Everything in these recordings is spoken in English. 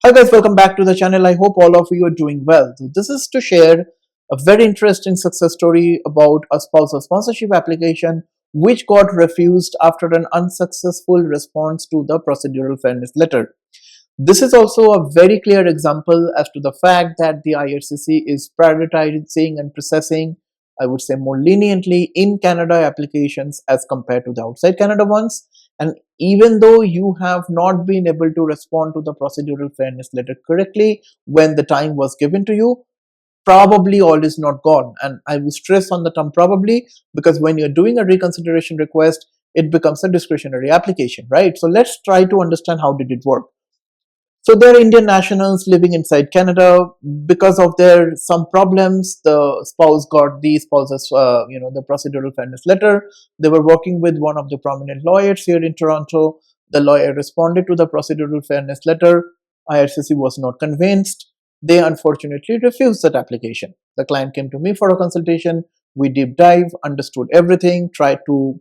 Hi guys, welcome back to the channel. I hope all of you are doing well. So this is to share a very interesting success story about a spousal sponsorship application which got refused after an unsuccessful response to the procedural fairness letter. This is also a very clear example as to the fact that the IRCC is prioritizing and processing, I would say, more leniently in Canada applications as compared to the outside Canada ones. And even though you have not been able to respond to the procedural fairness letter correctly when the time was given to you, probably all is not gone. And I will stress on the term probably, because when you're doing a reconsideration request, it becomes a discretionary application, right? So let's try to understand how did it work. So they're Indian nationals living inside Canada. Because of their some problems, the spouse got the spouse's, the procedural fairness letter. They were working with one of the prominent lawyers here in Toronto. The lawyer responded to the procedural fairness letter. IRCC was not convinced. They unfortunately refused that application. The client came to me for a consultation. We deep dive, understood everything, tried to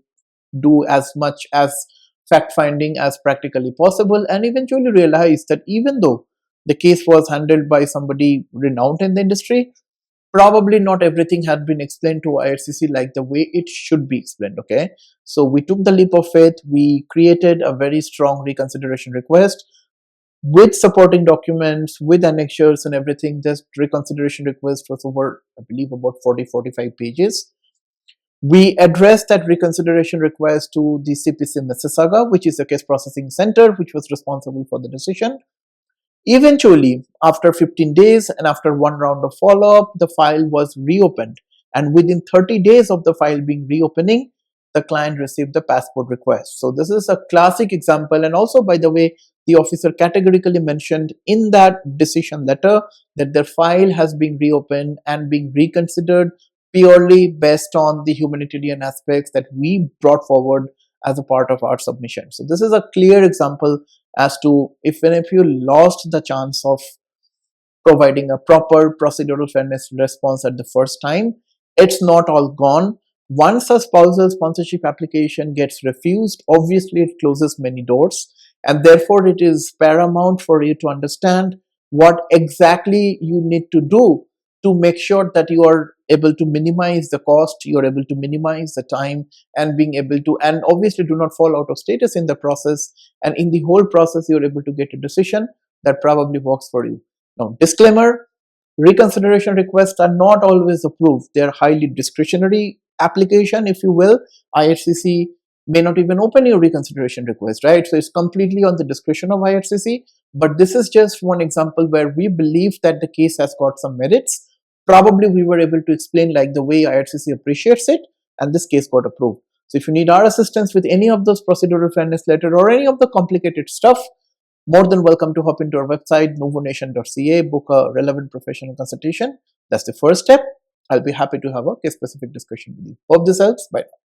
do as much as fact finding as practically possible, and eventually realized that even though the case was handled by somebody renowned in the industry, probably not everything had been explained to IRCC like the way it should be explained. Okay, so we took the leap of faith. We created a very strong reconsideration request with supporting documents, with annexures and everything. This reconsideration request was over, I believe, about 40-45 pages. We addressed that reconsideration request to the CPC Mississauga, which is a case processing center which was responsible for the decision. Eventually, after 15 days and after one round of follow-up, the file was reopened. And within 30 days of the file being reopening, the client received the passport request. So this is a classic example. And also, by the way, the officer categorically mentioned in that decision letter that their file has been reopened and being reconsidered purely based on the humanitarian aspects that we brought forward as a part of our submission. So this is a clear example as to even if you lost the chance of providing a proper procedural fairness response at the first time, it's not all gone. Once a spousal sponsorship application gets refused, obviously it closes many doors, and therefore it is paramount for you to understand what exactly you need to do to make sure that you are able to minimize the cost, you're able to minimize the time, and being able to, and obviously do not fall out of status in the process, and in the whole process you're able to get a decision that probably works for you. Now, disclaimer, reconsideration requests are not always approved. They are highly discretionary application, if you will. IRCC may not even open your reconsideration request, right? So it's completely on the discretion of IRCC. But this is just one example where we believe that the case has got some merits. Probably we were able to explain like the way IRCC appreciates it, and this case got approved. So if you need our assistance with any of those procedural fairness letter or any of the complicated stuff, more than welcome to hop into our website, nuvonation.ca, book a relevant professional consultation. That's the first step. I'll be happy to have a case specific discussion with you. Hope this helps. Bye.